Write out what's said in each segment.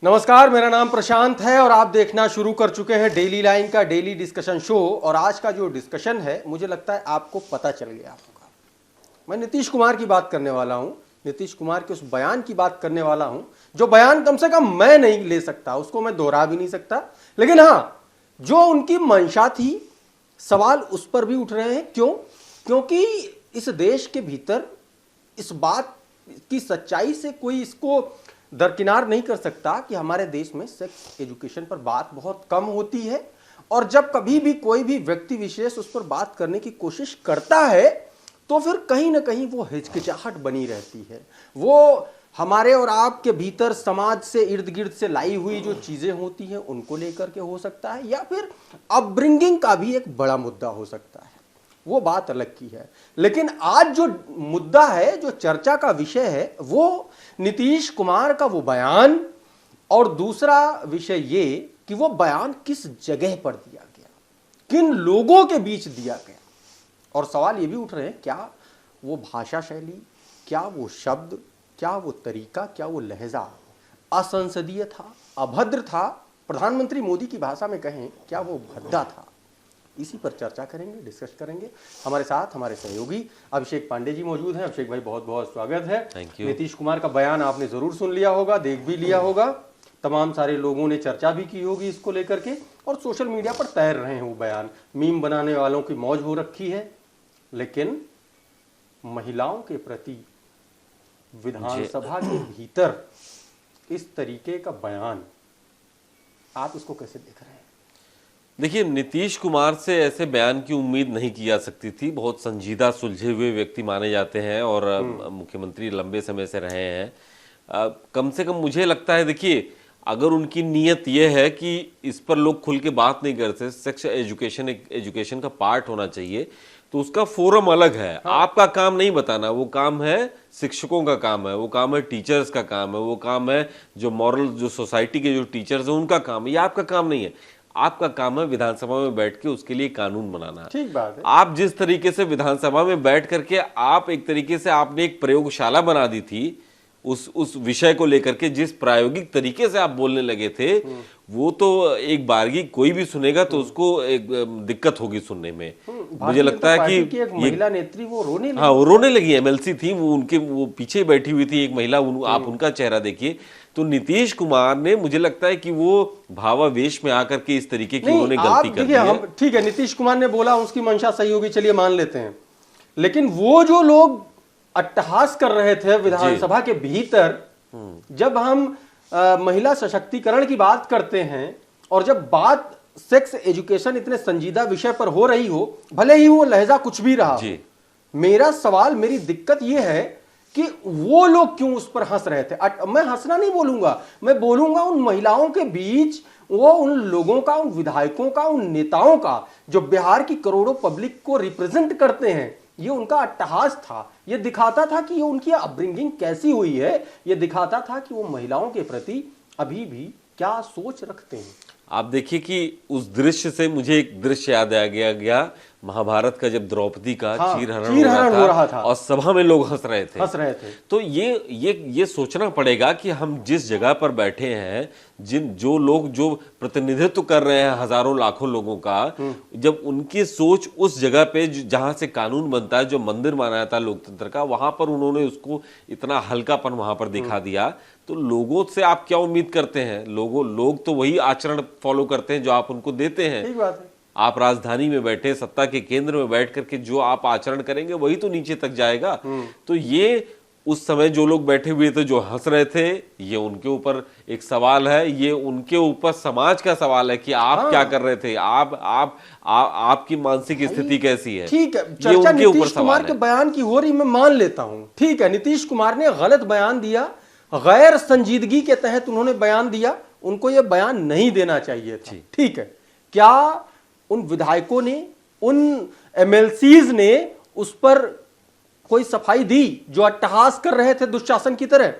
नमस्कार, मेरा नाम प्रशांत है और आप देखना शुरू कर चुके हैं डेली लाइन का डेली डिस्कशन शो। और आज का जो डिस्कशन है मुझे लगता है आपको पता चल गया होगा। मैं नीतीश कुमार की बात करने वाला हूं, नीतीश कुमार के उस बयान की बात करने वाला हूं जो बयान कम से कम मैं नहीं ले सकता, उसको मैं दोहरा भी नहीं सकता, लेकिन हाँ जो उनकी मंशा थी सवाल उस पर भी उठ रहे हैं। क्योंकि इस देश के भीतर इस बात की सच्चाई से कोई इसको दरकिनार नहीं कर सकता कि हमारे देश में सेक्स एजुकेशन पर बात बहुत कम होती है। और जब कभी भी कोई भी व्यक्ति विशेष उस पर बात करने की कोशिश करता है तो फिर कहीं ना कहीं वो हिचकिचाहट बनी रहती है। वो हमारे और आपके भीतर समाज से इर्द गिर्द से लाई हुई जो चीजें होती हैं उनको लेकर के हो सकता है, या फिर अपब्रिंगिंग का भी एक बड़ा मुद्दा हो सकता है, वो बात अलग की है। लेकिन आज जो मुद्दा है, जो चर्चा का विषय है, वो नीतीश कुमार का वो बयान और दूसरा विषय ये कि वो बयान किस जगह पर दिया गया, किन लोगों के बीच दिया गया। और सवाल ये भी उठ रहे हैं, क्या वो भाषा शैली, क्या वो शब्द, क्या वो तरीका, क्या वो लहजा असंसदीय था, अभद्र था, प्रधानमंत्री मोदी की भाषा में कहें क्या वो भद्दा था। इसी पर चर्चा करेंगे, डिस्कस करेंगे। हमारे साथ हमारे सहयोगी अभिषेक पांडे जी मौजूद हैं। अभिषेक भाई बहुत बहुत स्वागत है। नीतीश कुमार का बयान आपने जरूर सुन लिया होगा, देख भी लिया होगा, तमाम सारे लोगों ने चर्चा भी की होगी इसको लेकर के, और सोशल मीडिया पर तैर रहे हैं वो बयान। मीम बनाने वालों की मौज हो रखी है। लेकिन महिलाओं के प्रति विधानसभा के भीतर इस तरीके का बयान, आप इसको कैसे देख रहे हैं? देखिए, नीतीश कुमार से ऐसे बयान की उम्मीद नहीं की जा सकती थी। बहुत संजीदा सुलझे हुए व्यक्ति माने जाते हैं और मुख्यमंत्री लंबे समय से रहे हैं। कम से कम मुझे लगता है, देखिए, अगर उनकी नीयत यह है कि इस पर लोग खुल के बात नहीं करते, सेक्स एजुकेशन एक एजुकेशन का पार्ट होना चाहिए, तो उसका फोरम अलग है। हाँ। आपका काम नहीं बताना, वो काम है शिक्षकों का काम है, वो काम है टीचर्स का काम है, वो काम है जो मॉरल जो सोसाइटी के जो टीचर्स हैं उनका काम है। ये आपका काम नहीं है। आपका काम है विधानसभा में बैठ के उसके लिए कानून बनाना। ठीक बात है। आप जिस तरीके से विधानसभा में बैठ करके आप एक तरीके से आपने एक प्रयोगशाला बना दी थी उस विषय को लेकर के, जिस प्रायोगिक तरीके से आप बोलने लगे थे, वो तो एक बारगी कोई भी सुनेगा तो उसको एक दिक्कत होगी सुनने में। मुझे लगता है कि एक महिला नेत्री वो रोने लगी। हाँ, वो रोने लगी। एमएलसी थी वो, उनके वो पीछे बैठी हुई थी एक महिला, आप उनका चेहरा देखिए। तो नीतीश कुमार ने, मुझे लगता है कि वो भावावेश में आकर के इस तरीके की उन्होंने गलती कर दी है। ठीक है, नीतीश कुमार ने बोला, उसकी मंशा सही होगी, चलिए मान लेते हैं। लेकिन वो जो लोग अट्टहास कर रहे थे विधानसभा के भीतर, जब हम महिला सशक्तिकरण की बात करते हैं और जब बात सेक्स एजुकेशन इतने संजीदा विषय पर हो रही हो, भले ही वो लहजा कुछ भी रहा, मेरा सवाल, मेरी दिक्कत ये है कि वो लोग क्यों उस पर हंस रहे थे। मैं हंसना नहीं बोलूंगा, मैं बोलूंगा उन महिलाओं के बीच, वो उन लोगों का, उन विधायकों का, उन नेताओं का जो बिहार की करोड़ों पब्लिक को रिप्रेजेंट करते हैं। ये उनका अट्टहास था, ये दिखाता था कि ये उनकी अपब्रिंगिंग कैसी हुई है, ये दिखाता था कि वो महिलाओं के प्रति अभी भी क्या सोच रखते हैं। आप देखिए कि उस दृश्य से मुझे एक दृश्य याद आ गया महाभारत का, जब द्रौपदी का चीरहरण हो रहा था और सभा में लोग हंस रहे थे। तो ये सोचना पड़ेगा कि हम जिस जगह पर बैठे हैं, जो लोग जो प्रतिनिधित्व कर रहे हैं हजारों लाखों लोगों का, जब उनकी सोच उस जगह पे जहां से कानून बनता है, जो मंदिर माना जाता है लोकतंत्र का, वहां पर उन्होंने उसको इतना हल्कापन वहां पर दिखा दिया। तो लोगों से आप क्या उम्मीद करते हैं? लोग तो वही आचरण फॉलो करते हैं जो आप उनको देते हैं। ठीक बात है। आप राजधानी में बैठे, सत्ता के केंद्र में बैठ करके जो आप आचरण करेंगे वही तो नीचे तक जाएगा। तो ये उस समय जो लोग बैठे हुए थे, जो हंस रहे थे, ये उनके ऊपर एक सवाल है, ये उनके ऊपर समाज का सवाल है कि आप क्या कर रहे थे, आपकी मानसिक स्थिति कैसी है। ठीक है, चर्चा नीतीश कुमार के बयान की हो रही, मैं मान लेता हूं। ठीक है, नीतीश कुमार ने गलत बयान दिया, गैर संजीदगी के तहत उन्होंने बयान दिया, उनको यह बयान नहीं देना चाहिए था। ठीक है, क्या उन विधायकों ने, उन एमएलसीज ने उस पर कोई सफाई दी जो अट्टहास कर रहे थे दुशासन की तरह?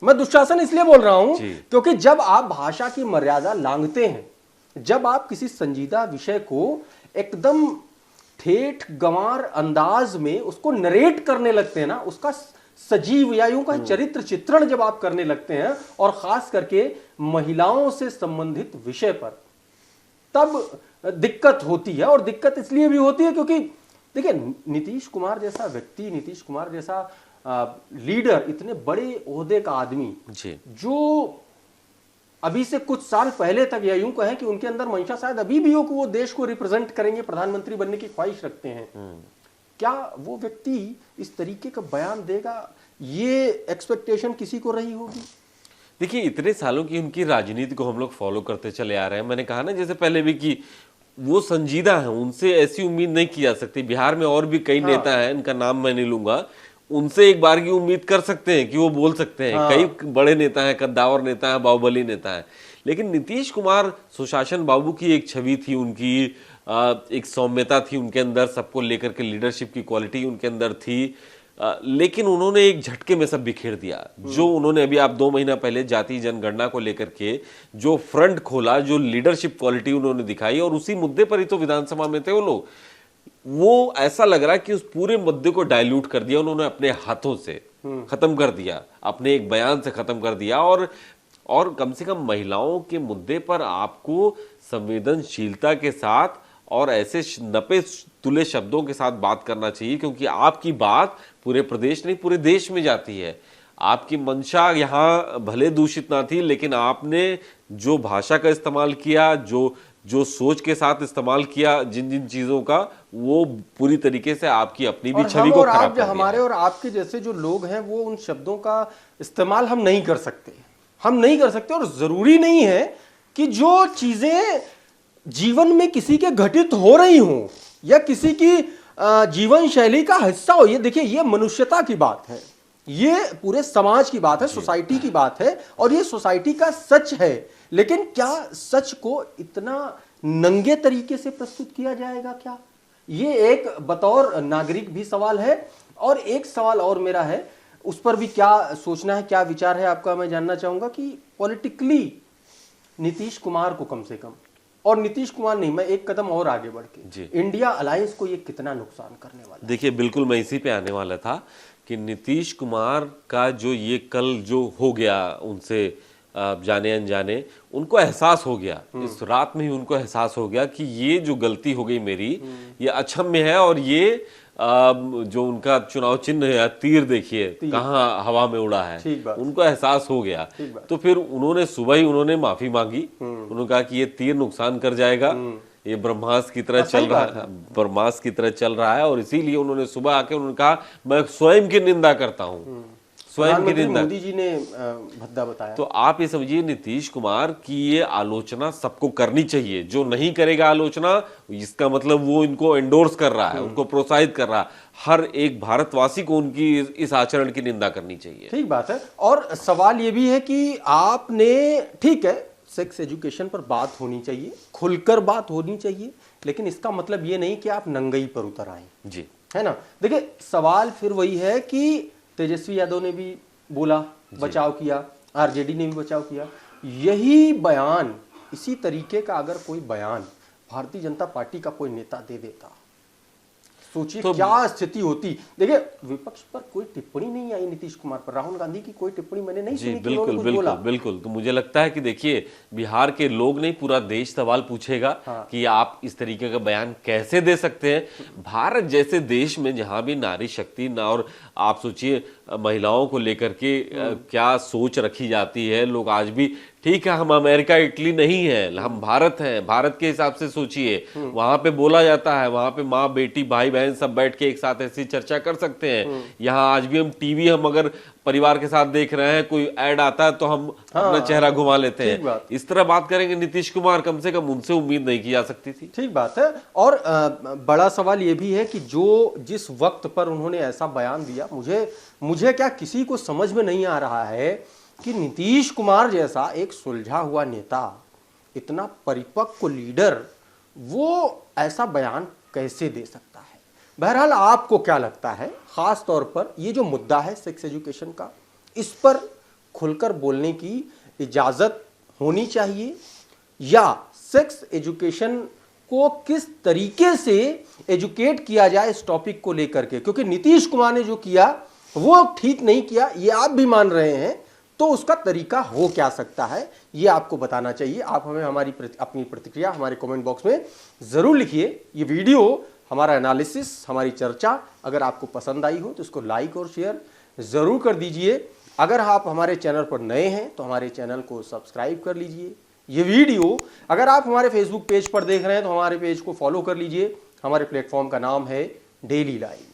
मैं दुशासन इसलिए बोल रहा हूं क्योंकि जब आप भाषा की मर्यादा लांघते हैं, जब आप किसी संजीदा विषय को एकदम ठेठ गंवार अंदाज में उसको नरेट करने लगते हैं ना, उसका सजीव या यूं कहें चरित्र चित्रण जब आप करने लगते हैं और खास करके महिलाओं से संबंधित विषय पर, तब दिक्कत होती है। और दिक्कत इसलिए भी होती है क्योंकि देखिए, नीतीश कुमार जैसा व्यक्ति, नीतीश कुमार जैसा लीडर, इतने बड़े ओहदे का आदमी जी, जो अभी से कुछ साल पहले तक या यूं कहें कि उनके अंदर मंशा शायद अभी भी हो कि वो देश को रिप्रेजेंट करेंगे, प्रधानमंत्री बनने की ख्वाहिश रखते हैं, क्या वो व्यक्ति इस तरीके का बयान देगा? ये एक्सपेक्टेशन किसी को रही होगी? देखिए इतने सालों की उनकी राजनीति को हम लोग फॉलो करते चले आ रहे हैं। मैंने कहा ना जैसे पहले भी कि वो संजीदा हैं, उनसे ऐसी उम्मीद नहीं की जा सकती। बिहार में और भी कई नेता हैं, इनका नाम मैं नहीं लूंगा, उनसे एक बार की उम्मीद कर सकते हैं कि वो बोल सकते हैं। कई बड़े नेता हैं, कद्दावर नेता हैं, बाहुबली नेता हैं, लेकिन नीतीश कुमार सुशासन बाबू की एक छवि थी उनकी, एक सौम्यता थी उनके अंदर, सबको लेकर के लीडरशिप की क्वालिटी उनके अंदर थी। लेकिन उन्होंने एक झटके में सब बिखेर दिया। जो उन्होंने अभी आप 2 महीना पहले जातीय जनगणना को लेकर के जो फ्रंट खोला, जो लीडरशिप क्वालिटी उन्होंने दिखाई, और उसी मुद्दे पर ही तो विधानसभा में थे वो लोग, वो ऐसा लग रहा है कि उस पूरे मुद्दे को डाइल्यूट कर दिया उन्होंने, अपने हाथों से खत्म कर दिया, अपने एक बयान से खत्म कर दिया। और कम से कम महिलाओं के मुद्दे पर आपको संवेदनशीलता के साथ और ऐसे नपे तुले शब्दों के साथ बात करना चाहिए, क्योंकि आपकी बात पूरे प्रदेश नहीं पूरे देश में जाती है। आपकी मंशा यहाँ भले दूषित ना थी, लेकिन आपने जो भाषा का इस्तेमाल किया, जो सोच के साथ इस्तेमाल किया जिन जिन चीजों का, वो पूरी तरीके से आपकी अपनी भी छवि को खराब कर दिया। हमारे और आपके जैसे जो लोग हैं वो उन शब्दों का इस्तेमाल हम नहीं कर सकते, हम नहीं कर सकते। और जरूरी नहीं है कि जो चीजें जीवन में किसी के घटित हो रही हों या किसी की जीवन शैली का हिस्सा हो। ये देखिए, ये मनुष्यता की बात है, ये पूरे समाज की बात है, सोसाइटी की बात है, और ये सोसाइटी का सच है। लेकिन क्या सच को इतना नंगे तरीके से प्रस्तुत किया जाएगा क्या? ये एक बतौर नागरिक भी सवाल है। और एक सवाल और मेरा है, उस पर भी क्या सोचना है, क्या विचार है आपका, मैं जानना चाहूंगा कि पॉलिटिकली नीतीश कुमार को कम से कम, और नीतीश कुमार नहीं, मैं एक कदम और आगे बढ़ के, इंडिया अलायंस को ये कितना नुकसान करने वाला है? देखिए बिल्कुल मैं इसी पे आने वाला था कि नीतीश कुमार का जो ये कल जो हो गया उनसे जाने अनजाने, उनको एहसास हो गया, इस रात में ही उनको एहसास हो गया कि ये जो गलती हो गई मेरी, ये अक्षम्य है। और ये जो उनका चुनाव चिन्ह है तीर, देखिए कहाँ हवा में उड़ा है, उनको एहसास हो गया। तो फिर उन्होंने सुबह ही उन्होंने माफी मांगी, उन्होंने कहा कि ये तीर नुकसान कर जाएगा, ये ब्रह्मास्त्र की तरह चल रहा है, ब्रह्मास्त्र की तरह चल रहा है। और इसीलिए उन्होंने सुबह आके उन्होंने कहा मैं स्वयं की निंदा करता हूँ, स्वयं की निंदा। मोदी जी ने भद्दा बताया। तो आप ये समझिए नीतीश कुमार की ये आलोचना सबको करनी चाहिए। जो नहीं करेगा आलोचना, इसका मतलब वो इनको एंडोर्स कर रहा है, उनको प्रोत्साहित कर रहा है। हर एक भारतवासी को उनकी इस आचरण की निंदा करनी चाहिए। ठीक बात है। और सवाल ये भी है कि आपने, ठीक है, सेक्स एजुकेशन पर बात होनी चाहिए, खुलकर बात होनी चाहिए, लेकिन इसका मतलब ये नहीं कि आप नंगई पर उतर आए, जी, है ना। देखिए सवाल फिर वही है कि तेजस्वी यादव ने भी बोला, बचाव किया, आरजेडी ने भी बचाव किया। यही बयान, इसी तरीके का अगर कोई बयान भारतीय जनता पार्टी का कोई नेता दे देता, सोचिए तो क्या स्थिति होती। देखिए विपक्ष पर कोई टिप्पणी नहीं आई नीतीश कुमार पर, राहुल गांधी की कोई टिप्पणी मैंने नहीं सुनी। बिल्कुल बिल्कुल बिल्कुल। तो मुझे लगता है कि देखिए बिहार के लोग नहीं, पूरा देश सवाल पूछेगा कि आप इस तरीके का बयान कैसे दे सकते हैं। भारत जैसे देश में जहां भी नारी शक्ति ना, और आप सोचिए महिलाओं को लेकर के क्या सोच रखी जाती है। लोग आज भी, ठीक है हम अमेरिका इटली नहीं है, हम भारत हैं, भारत के हिसाब से सोचिए, वहां पे बोला जाता है, वहां पे माँ बेटी भाई बहन सब बैठ के एक साथ ऐसी चर्चा कर सकते हैं। यहाँ आज भी हम टीवी, हम अगर परिवार के साथ देख रहे हैं, कोई ऐड आता है तो हम अपना चेहरा घुमा लेते हैं। इस तरह बात करेंगे नीतीश कुमार, कम से कम उनसे उम्मीद नहीं की जा सकती थी। ठीक बात है। और बड़ा सवाल ये भी है कि जो जिस वक्त पर उन्होंने ऐसा बयान दिया, मुझे क्या किसी को समझ में नहीं आ रहा है कि नीतीश कुमार जैसा एक सुलझा हुआ नेता, इतना परिपक्व लीडर, वो ऐसा बयान कैसे दे सकता है। बहरहाल आपको क्या लगता है, खास तौर पर ये जो मुद्दा है सेक्स एजुकेशन का, इस पर खुलकर बोलने की इजाजत होनी चाहिए, या सेक्स एजुकेशन को किस तरीके से एजुकेट किया जाए इस टॉपिक को लेकर के? क्योंकि नीतीश कुमार ने जो किया वो ठीक नहीं किया, ये आप भी मान रहे हैं, तो उसका तरीका हो क्या सकता है ये आपको बताना चाहिए। आप हमें अपनी प्रतिक्रिया हमारे कमेंट बॉक्स में जरूर लिखिए। ये वीडियो, हमारा एनालिसिस, हमारी चर्चा अगर आपको पसंद आई हो तो इसको लाइक और शेयर जरूर कर दीजिए। अगर आप हमारे चैनल पर नए हैं तो हमारे चैनल को सब्सक्राइब कर लीजिए। ये वीडियो अगर आप हमारे फेसबुक पेज पर देख रहे हैं तो हमारे पेज को फॉलो कर लीजिए। हमारे प्लेटफॉर्म का नाम है डेली लाइन।